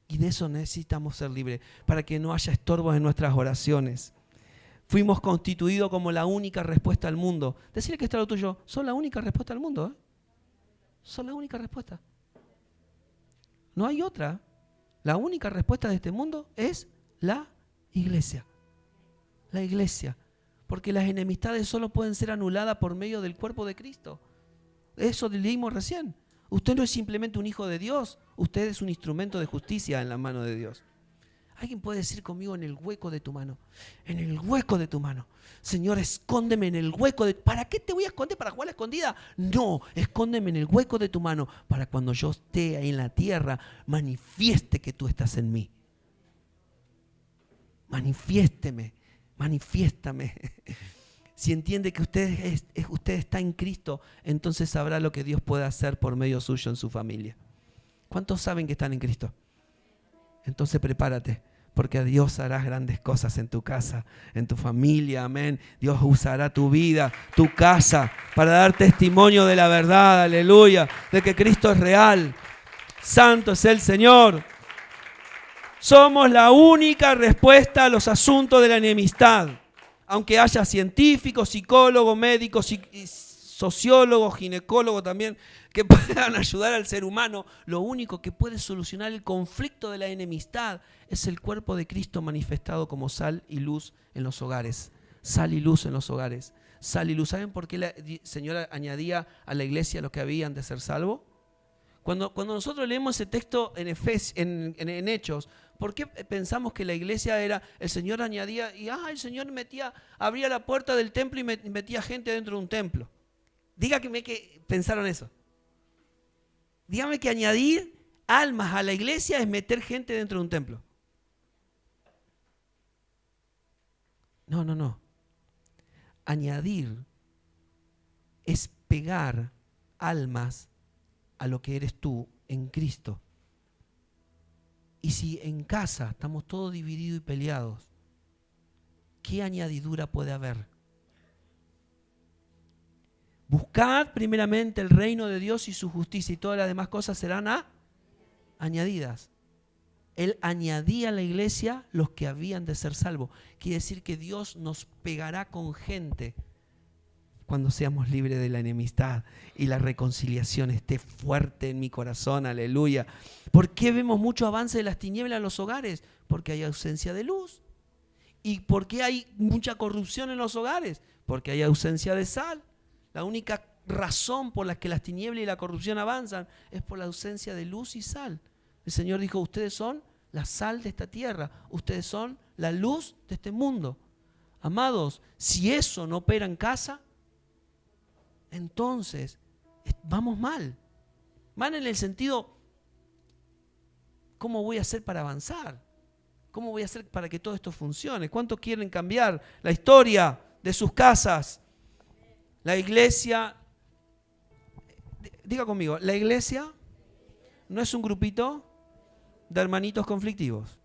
Y de eso necesitamos ser libres, para que no haya estorbos en nuestras oraciones. Fuimos constituidos como la única respuesta al mundo. Decirle que está lo tuyo, sos la única respuesta al mundo, ¿eh? Sos la única respuesta. No hay otra. La única respuesta de este mundo es la iglesia. La iglesia. Porque las enemistades solo pueden ser anuladas por medio del cuerpo de Cristo. Eso leímos recién. Usted no es simplemente un hijo de Dios, usted es un instrumento de justicia en la mano de Dios. Alguien puede decir conmigo: en el hueco de tu mano, en el hueco de tu mano. Señor, escóndeme en el hueco de... ¿Para qué te voy a esconder? ¿Para jugar a la escondida? No, escóndeme en el hueco de tu mano, para cuando yo esté ahí en la tierra, manifieste que tú estás en mí. Manifiéstame. Si entiende que usted está en Cristo, entonces sabrá lo que Dios puede hacer por medio suyo en su familia. ¿Cuántos saben que están en Cristo? Entonces prepárate, porque Dios hará grandes cosas en tu casa, en tu familia, amén. Dios usará tu vida, tu casa, para dar testimonio de la verdad, aleluya, de que Cristo es real. Santo es el Señor. Somos la única respuesta a los asuntos de la enemistad. Aunque haya científicos, psicólogos, médicos, sociólogos, ginecólogos también, que puedan ayudar al ser humano, lo único que puede solucionar el conflicto de la enemistad es el cuerpo de Cristo manifestado como sal y luz en los hogares. Sal y luz en los hogares. Sal y luz. ¿Saben por qué la Señora añadía a la iglesia los que habían de ser salvos? Cuando nosotros leemos ese texto en Hechos, ¿por qué pensamos que la iglesia era, el Señor añadía, y el Señor abría la puerta del templo y metía gente dentro de un templo? Dígame que pensaron eso. Dígame que añadir almas a la iglesia es meter gente dentro de un templo. No. Añadir es pegar almas a lo que eres tú en Cristo. Y si en casa estamos todos divididos y peleados, ¿qué añadidura puede haber? Buscad primeramente el reino de Dios y su justicia, y todas las demás cosas serán añadidas. Él añadía a la iglesia los que habían de ser salvos. Quiere decir que Dios nos pegará con gente cuando seamos libres de la enemistad y la reconciliación esté fuerte en mi corazón, aleluya. ¿Por qué vemos mucho avance de las tinieblas en los hogares? Porque hay ausencia de luz. ¿Y por qué hay mucha corrupción en los hogares? Porque hay ausencia de sal. La única razón por la que las tinieblas y la corrupción avanzan es por la ausencia de luz y sal. El Señor dijo: ustedes son la sal de esta tierra, ustedes son la luz de este mundo. Amados, si eso no opera en casa, entonces vamos mal. Mal en el sentido, ¿cómo voy a hacer para avanzar? ¿Cómo voy a hacer para que todo esto funcione? ¿Cuántos quieren cambiar la historia de sus casas? La iglesia, diga conmigo, la iglesia no es un grupito de hermanitos conflictivos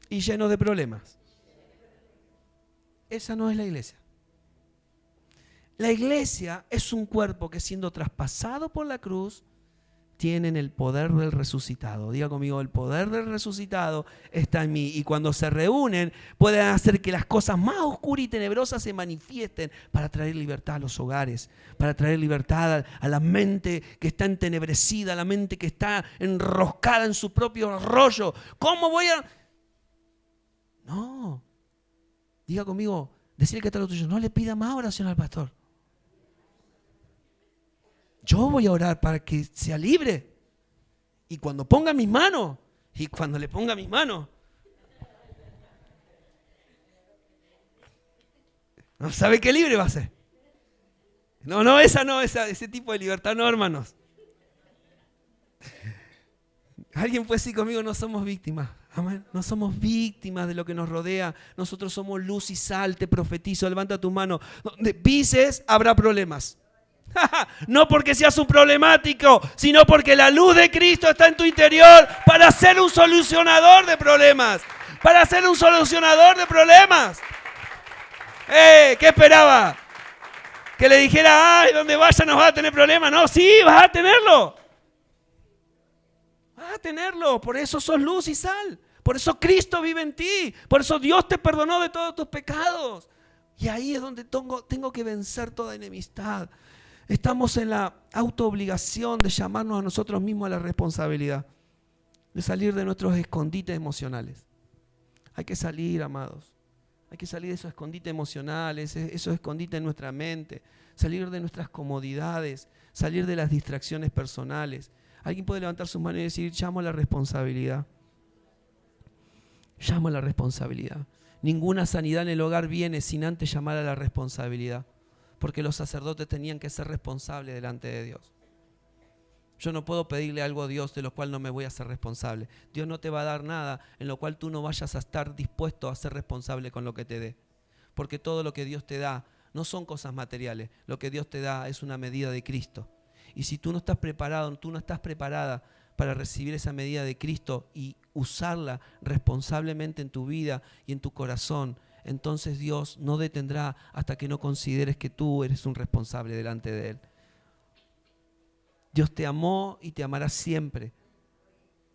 y llenos de problemas. Esa no es la iglesia. La iglesia es un cuerpo que, siendo traspasado por la cruz, tienen el poder del resucitado. Diga conmigo: el poder del resucitado está en mí. Y cuando se reúnen, pueden hacer que las cosas más oscuras y tenebrosas se manifiesten para traer libertad a los hogares, para traer libertad a la mente que está entenebrecida, a la mente que está enroscada en su propio rollo. ¿Cómo voy a...? No. Diga conmigo, decirle que está lo tuyo: no le pida más oración al pastor. Yo voy a orar para que sea libre. Y cuando ponga mis manos, ¿no sabe qué libre va a ser? Ese tipo de libertad no, hermanos. Alguien puede decir conmigo, no somos víctimas. Amén. No somos víctimas de lo que nos rodea. Nosotros somos luz y sal. Te profetizo, levanta tu mano. Donde pises habrá problemas. No porque seas un problemático, sino porque la luz de Cristo está en tu interior para ser un solucionador de problemas. Para ser un solucionador de problemas. ¿Qué esperaba? Que le dijera, ay, donde vaya no vas a tener problemas. No, sí, vas a tenerlo. Vas a tenerlo. Por eso sos luz y sal. Por eso Cristo vive en ti. Por eso Dios te perdonó de todos tus pecados. Y ahí es donde tengo que vencer toda enemistad. Estamos en la autoobligación de llamarnos a nosotros mismos a la responsabilidad. De salir de nuestros escondites emocionales. Hay que salir, amados. Hay que salir de esos escondites emocionales, esos escondites en nuestra mente, salir de nuestras comodidades, salir de las distracciones personales. Alguien puede levantar sus manos y decir, llamo a la responsabilidad. Llamo a la responsabilidad. Ninguna sanidad en el hogar viene sin antes llamar a la responsabilidad, porque los sacerdotes tenían que ser responsables delante de Dios. Yo no puedo pedirle algo a Dios de lo cual no me voy a ser responsable. Dios no te va a dar nada en lo cual tú no vayas a estar dispuesto a ser responsable con lo que te dé. Porque todo lo que Dios te da no son cosas materiales. Lo que Dios te da es una medida de Cristo. Y si tú no estás preparado, tú no estás preparada para recibir esa medida de Cristo y usarla responsablemente en tu vida y en tu corazón, entonces Dios no detendrá hasta que no consideres que tú eres un responsable delante de Él. Dios te amó y te amará siempre.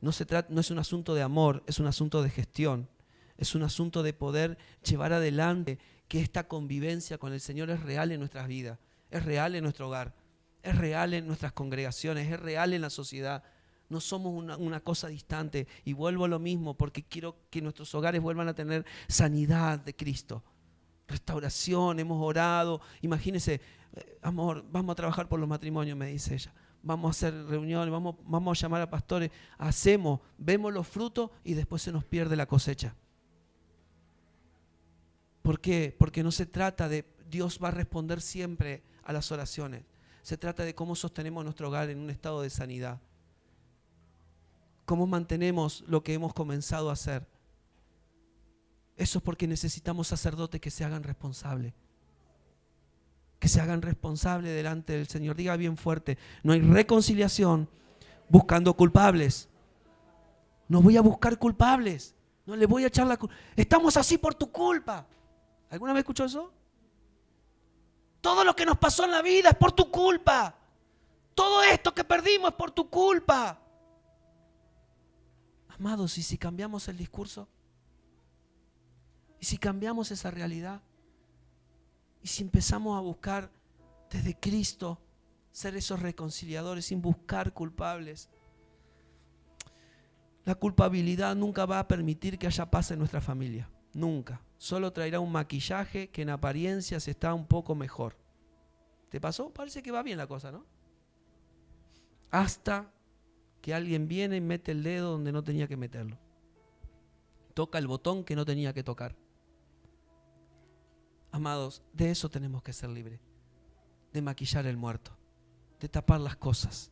No es un asunto de amor, es un asunto de gestión. Es un asunto de poder llevar adelante que esta convivencia con el Señor es real en nuestras vidas, es real en nuestro hogar, es real en nuestras congregaciones, es real en la sociedad. No somos una cosa distante. Y vuelvo a lo mismo porque quiero que nuestros hogares vuelvan a tener sanidad de Cristo. Restauración, hemos orado. Imagínense, amor, vamos a trabajar por los matrimonios, me dice ella. Vamos a hacer reuniones, vamos a llamar a pastores, vemos los frutos y después se nos pierde la cosecha. ¿Por qué? Porque no se trata de Dios va a responder siempre a las oraciones. Se trata de cómo sostenemos nuestro hogar en un estado de sanidad. Cómo mantenemos lo que hemos comenzado a hacer. Eso es porque necesitamos sacerdotes que se hagan responsables. Que se hagan responsables delante del Señor. Diga bien fuerte, no hay reconciliación buscando culpables. No voy a buscar culpables. No le voy a echar la culpa. Estamos así por tu culpa. ¿Alguna vez escuchó eso? Todo lo que nos pasó en la vida es por tu culpa. Todo esto que perdimos es por tu culpa. Amados, ¿y si cambiamos el discurso? ¿Y si cambiamos esa realidad? ¿Y si empezamos a buscar desde Cristo ser esos reconciliadores sin buscar culpables? La culpabilidad nunca va a permitir que haya paz en nuestra familia. Nunca. Solo traerá un maquillaje que en apariencia se está un poco mejor. ¿Te pasó? Parece que va bien la cosa, ¿no? Hasta que alguien viene y mete el dedo donde no tenía que meterlo. Toca el botón que no tenía que tocar. Amados, de eso tenemos que ser libres. De maquillar el muerto. De tapar las cosas.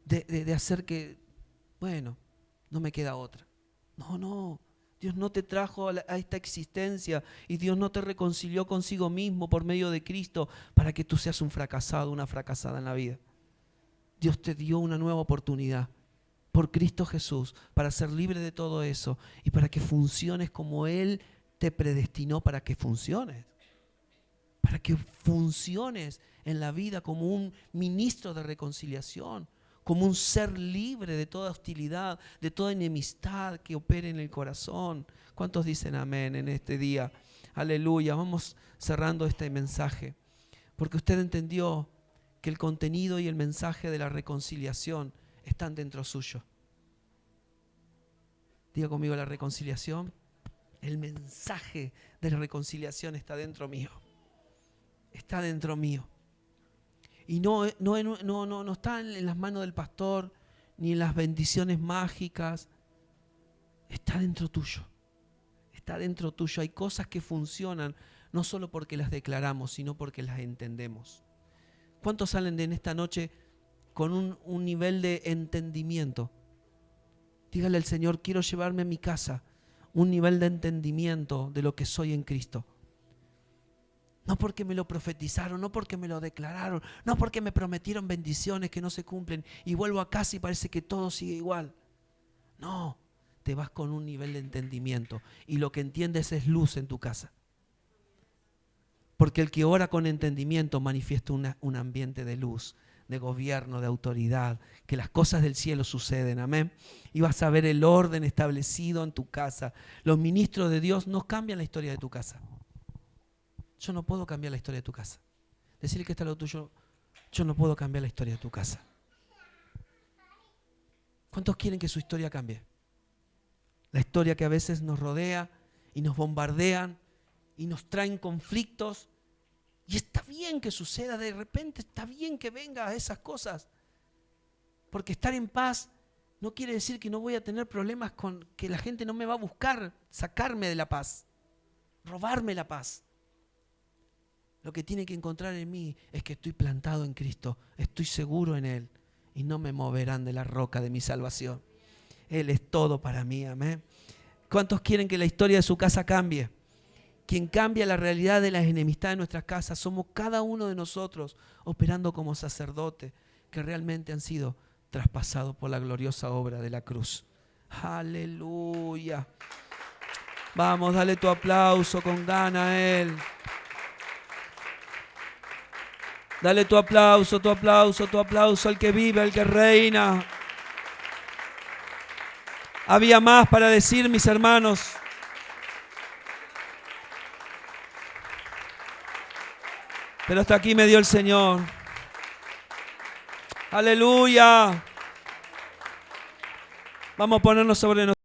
De hacer que, bueno, no me queda otra. No. Dios no te trajo a esta existencia y Dios no te reconcilió consigo mismo por medio de Cristo para que tú seas un fracasado, una fracasada en la vida. Dios te dio una nueva oportunidad por Cristo Jesús para ser libre de todo eso y para que funciones como Él te predestinó para que funciones. Para que funciones en la vida como un ministro de reconciliación, como un ser libre de toda hostilidad, de toda enemistad que opere en el corazón. ¿Cuántos dicen amén en este día? Aleluya. Vamos cerrando este mensaje, porque usted entendió que el contenido y el mensaje de la reconciliación están dentro suyo. Diga conmigo, la reconciliación, el mensaje de la reconciliación está dentro mío. Está dentro mío. Y no está en las manos del pastor, ni en las bendiciones mágicas. Está dentro tuyo. Está dentro tuyo. Hay cosas que funcionan no solo porque las declaramos, sino porque las entendemos. ¿Cuántos salen de en esta noche con un nivel de entendimiento. Dígale al Señor, quiero llevarme a mi casa un nivel de entendimiento de lo que soy en Cristo. No porque me lo profetizaron, no porque me lo declararon, no porque me prometieron bendiciones que no se cumplen y vuelvo a casa y parece que todo sigue igual. No, te vas con un nivel de entendimiento y lo que entiendes es luz en tu casa. Porque el que ora con entendimiento manifiesta un ambiente de luz, de gobierno, de autoridad, que las cosas del cielo suceden, amén. Y vas a ver el orden establecido en tu casa. Los ministros de Dios no cambian la historia de tu casa. Yo no puedo cambiar la historia de tu casa. Decirle que está lo tuyo, yo no puedo cambiar la historia de tu casa. ¿Cuántos quieren que su historia cambie? La historia que a veces nos rodea y nos bombardean y nos traen conflictos. Y está bien que suceda de repente, está bien que venga a esas cosas. Porque estar en paz no quiere decir que no voy a tener problemas con que la gente no me va a buscar sacarme de la paz, robarme la paz. Lo que tiene que encontrar en mí es que estoy plantado en Cristo, estoy seguro en Él y no me moverán de la roca de mi salvación. Él es todo para mí, amén. ¿Cuántos quieren que la historia de su casa cambie? Quien cambia la realidad de las enemistades de nuestras casas somos cada uno de nosotros operando como sacerdotes que realmente han sido traspasados por la gloriosa obra de la cruz. Aleluya. Vamos, dale tu aplauso con ganas a Él. Dale tu aplauso, tu aplauso, tu aplauso al que vive, al que reina. Había más para decir, mis hermanos. Pero hasta aquí me dio el Señor. Aleluya. Vamos a ponernos sobre nosotros.